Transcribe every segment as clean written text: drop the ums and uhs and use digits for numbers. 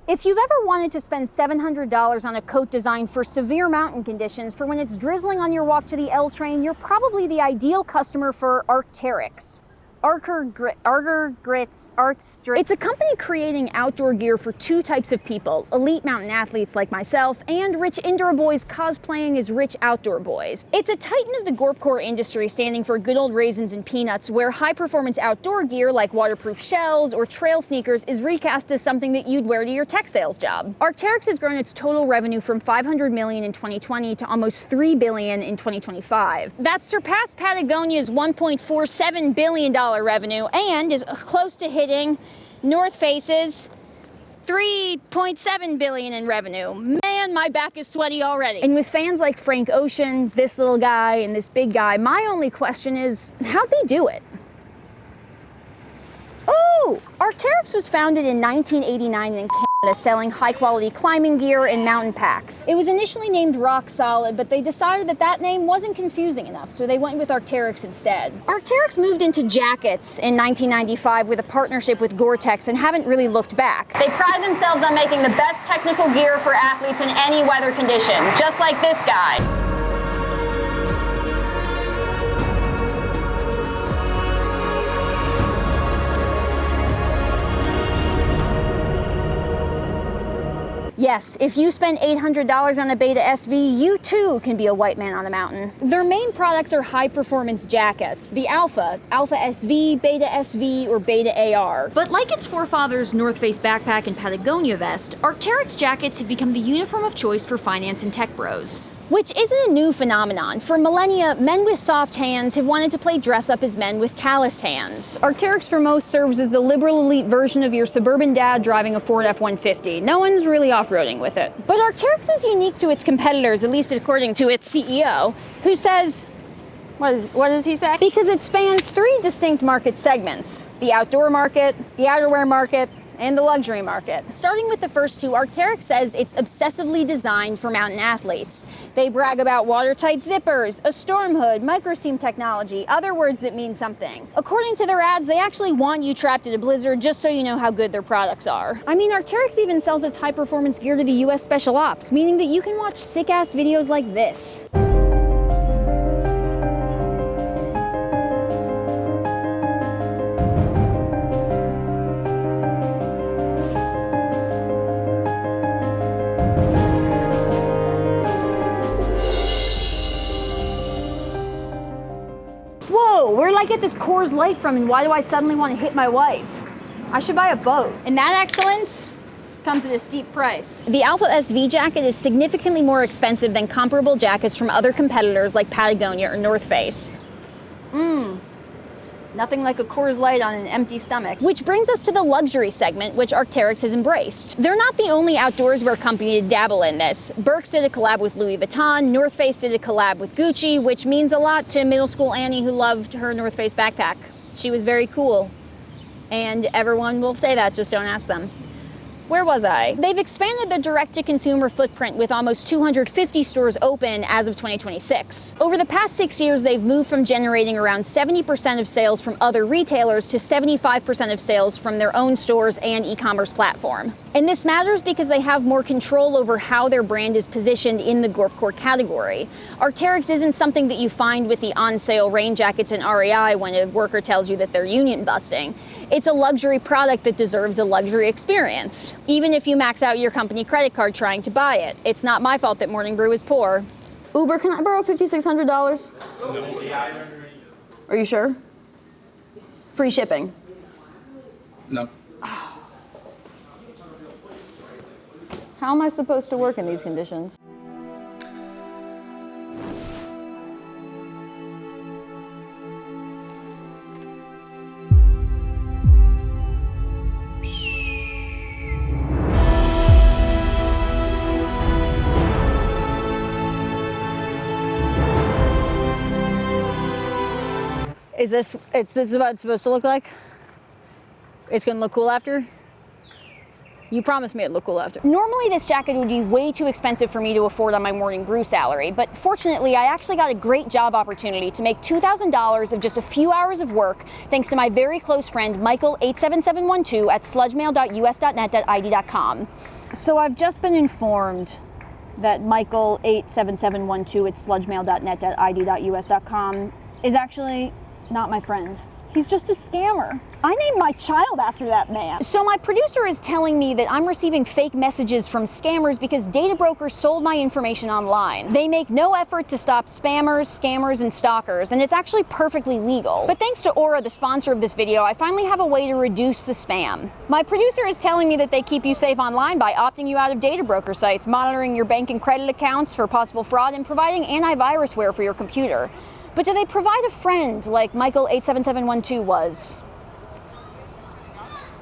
If you've ever wanted to spend $700 on a coat designed for severe mountain conditions for when it's drizzling on your walk to the L train, you're probably the ideal customer for Arc'teryx. It's a company creating outdoor gear for two types of people: elite mountain athletes like myself and rich indoor boys cosplaying as rich outdoor boys. It's a titan of the gorpcore industry, standing for good old raisins and peanuts, where high performance outdoor gear like waterproof shells or trail sneakers is recast as something that you'd wear to your tech sales job. Arc'teryx has grown its total revenue from $500 million in 2020 to almost $3 billion in 2025. That's surpassed Patagonia's $1.47 billion revenue and is close to hitting North Face's $3.7 billion in revenue. Man, my back is sweaty already. And with fans like Frank Ocean, this little guy, and this big guy, my only question is, how'd they do it? Oh, Arc'teryx was founded in 1989 in Canada, selling high-quality climbing gear and mountain packs. It was initially named Rock Solid, but they decided that that name wasn't confusing enough, so they went with Arc'teryx instead. Arc'teryx moved into jackets in 1995 with a partnership with Gore-Tex and haven't really looked back. They pride themselves on making the best technical gear for athletes in any weather condition, just like this guy. Yes, if you spend $800 on a Beta SV, you too can be a white man on a mountain. Their main products are high-performance jackets, the Alpha SV, Beta SV, or Beta AR. But like its forefathers North Face backpack and Patagonia vest, Arc'teryx jackets have become the uniform of choice for finance and tech bros. Which isn't a new phenomenon. For millennia, men with soft hands have wanted to play dress-up as men with calloused hands. Arc'teryx for most serves as the liberal elite version of your suburban dad driving a Ford F-150. No one's really off-roading with it. But Arc'teryx is unique to its competitors, at least according to its CEO, who says, what does he say? Because it spans three distinct market segments: the outdoor market, the outerwear market, and the luxury market. Starting with the first two, Arc'teryx says it's obsessively designed for mountain athletes. They brag about watertight zippers, a storm hood, microseam technology, other words that mean something. According to their ads, they actually want you trapped in a blizzard just so you know how good their products are. I mean, Arc'teryx even sells its high-performance gear to the US Special Ops, meaning that you can watch sick-ass videos like this. Whoa, where did I get this Coors Light from, and why do I suddenly want to hit my wife? I should buy a boat. And that excellence comes at a steep price. The Alpha SV jacket is significantly more expensive than comparable jackets from other competitors like Patagonia or North Face. Nothing like a Coors Light on an empty stomach. Which brings us to the luxury segment, which Arc'teryx has embraced. They're not the only outdoorswear company to dabble in this. Birks did a collab with Louis Vuitton, North Face did a collab with Gucci, which means a lot to middle school Annie who loved her North Face backpack. She was very cool. And everyone will say that, just don't ask them. Where was I? They've expanded the direct-to-consumer footprint with almost 250 stores open as of 2026. Over the past 6 years, they've moved from generating around 70% of sales from other retailers to 75% of sales from their own stores and e-commerce platform. And this matters because they have more control over how their brand is positioned in the gorpcore category. Arc'teryx isn't something that you find with the on-sale rain jackets and REI when a worker tells you that they're union busting. It's a luxury product that deserves a luxury experience, even if you max out your company credit card trying to buy it. It's not my fault that Morning Brew is poor. Uber, can I borrow $5,600? No. Are you sure? Free shipping? No. How am I supposed to work in these conditions? Is this what it's supposed to look like? It's gonna look cool after? You promised me it'd look cool after. Normally this jacket would be way too expensive for me to afford on my morning brew salary, but fortunately I actually got a great job opportunity to make $2,000 of just a few hours of work thanks to my very close friend Michael87712 at sludgemail.us.net.id.com. So I've just been informed that Michael87712 at sludgemail.net.id.us.com is actually not my friend. He's just a scammer. I named my child after that man. So my producer is telling me that I'm receiving fake messages from scammers because data brokers sold my information online. They make no effort to stop spammers, scammers, and stalkers, and it's actually perfectly legal. But thanks to Aura, the sponsor of this video, I finally have a way to reduce the spam. My producer is telling me that they keep you safe online by opting you out of data broker sites, monitoring your bank and credit accounts for possible fraud, and providing antivirusware for your computer. But do they provide a friend like Michael87712 was?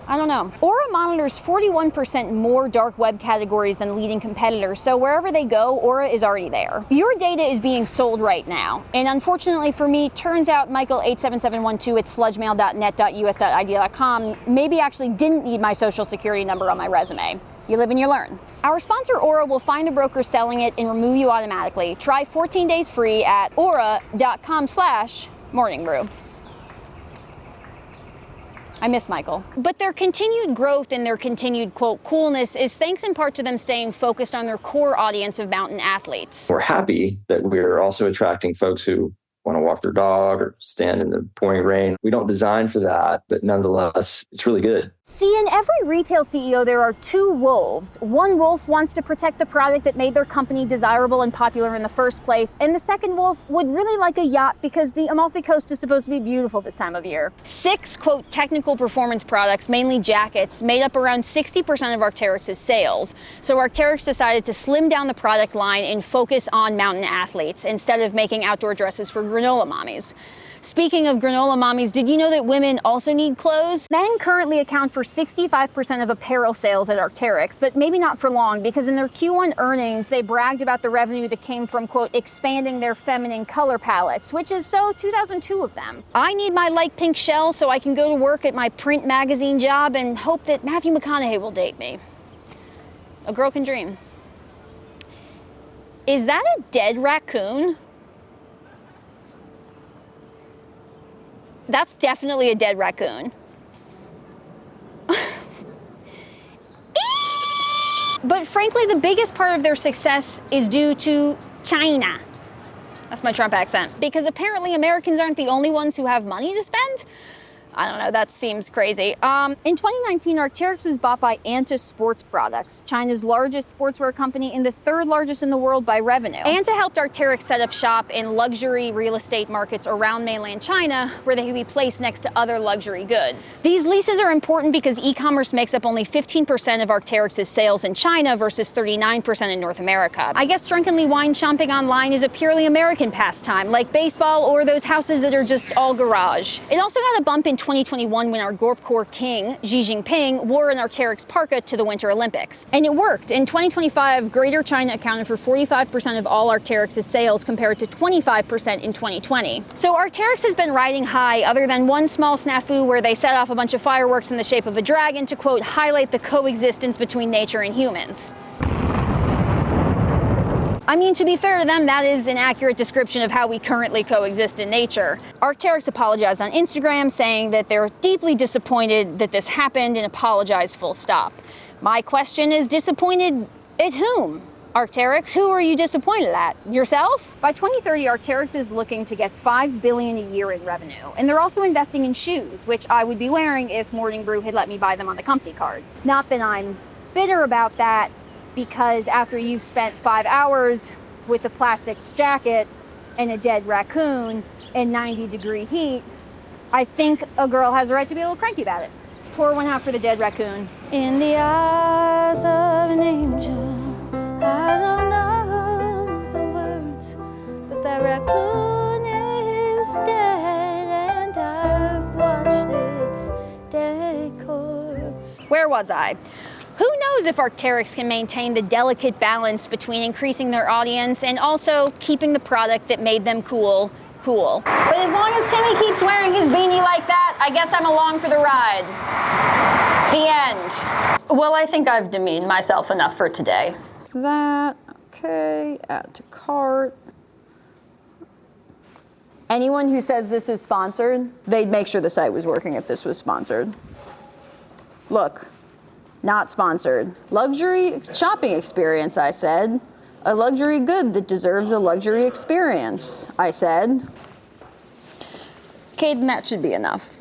I don't know. Aura monitors 41% more dark web categories than leading competitors, so wherever they go, Aura is already there. Your data is being sold right now, and unfortunately for me, turns out Michael87712 at sludgemail.net.us.id.com maybe actually didn't need my social security number on my resume. You live and you learn. Our sponsor Aura will find the broker selling it and remove you automatically. Try 14 days free at aura.com/morningbrew. I miss Michael. But their continued growth and their continued, quote, coolness is thanks in part to them staying focused on their core audience of mountain athletes. We're happy that we're also attracting folks who want to walk their dog or stand in the pouring rain. We don't design for that, but nonetheless, it's really good. See, in every retail CEO, there are two wolves. One wolf wants to protect the product that made their company desirable and popular in the first place, and the second wolf would really like a yacht because the Amalfi Coast is supposed to be beautiful this time of year. 6, quote, technical performance products, mainly jackets, made up around 60% of Arc'teryx's sales. So Arc'teryx decided to slim down the product line and focus on mountain athletes instead of making outdoor dresses for granola mommies. Speaking of granola mommies, did you know that women also need clothes? Men currently account for 65% of apparel sales at Arc'teryx, but maybe not for long because in their Q1 earnings, they bragged about the revenue that came from, quote, expanding their feminine color palettes, which is so 2002 of them. I need my light pink shell so I can go to work at my print magazine job and hope that Matthew McConaughey will date me. A girl can dream. Is that a dead raccoon? That's definitely a dead raccoon. But frankly, the biggest part of their success is due to China. That's my Trump accent. Because apparently Americans aren't the only ones who have money to spend. I don't know, that seems crazy. In 2019, Arc'teryx was bought by Anta Sports Products, China's largest sportswear company and the 3rd largest in the world by revenue. Anta helped Arc'teryx set up shop in luxury real estate markets around mainland China, where they could be placed next to other luxury goods. These leases are important because e-commerce makes up only 15% of Arc'teryx's sales in China versus 39% in North America. I guess drunkenly wine shopping online is a purely American pastime, like baseball or those houses that are just all garage. It also got a bump in 2021 when our gorpcore king, Xi Jinping, wore an Arc'teryx parka to the Winter Olympics. And it worked. In 2025, Greater China accounted for 45% of all Arc'teryx's sales compared to 25% in 2020. So Arc'teryx has been riding high other than one small snafu where they set off a bunch of fireworks in the shape of a dragon to, quote, highlight the coexistence between nature and humans. I mean, to be fair to them, that is an accurate description of how we currently coexist in nature. Arc'teryx apologized on Instagram, saying that they're deeply disappointed that this happened and apologized full stop. My question is, disappointed at whom? Arc'teryx, who are you disappointed at? Yourself? By 2030, Arc'teryx is looking to get $5 billion a year in revenue. And they're also investing in shoes, which I would be wearing if Morning Brew had let me buy them on the company card. Not that I'm bitter about that, because after you've spent 5 hours with a plastic jacket and a dead raccoon in 90-degree heat, I think a girl has a right to be a little cranky about it. Pour one out for the dead raccoon. In the eyes of an angel, I don't know the words, but that raccoon is dead and I've watched its dead corpse. Where was I? Who knows if Arc'teryx can maintain the delicate balance between increasing their audience and also keeping the product that made them cool. But as long as Timmy keeps wearing his beanie like that, I guess I'm along for the ride. The end. Well, I think I've demeaned myself enough for today. That, okay, add to cart. Anyone who says this is sponsored, they'd make sure the site was working if this was sponsored. Look, not sponsored. Luxury shopping experience, I said. A luxury good that deserves a luxury experience, I said. Caden, that should be enough.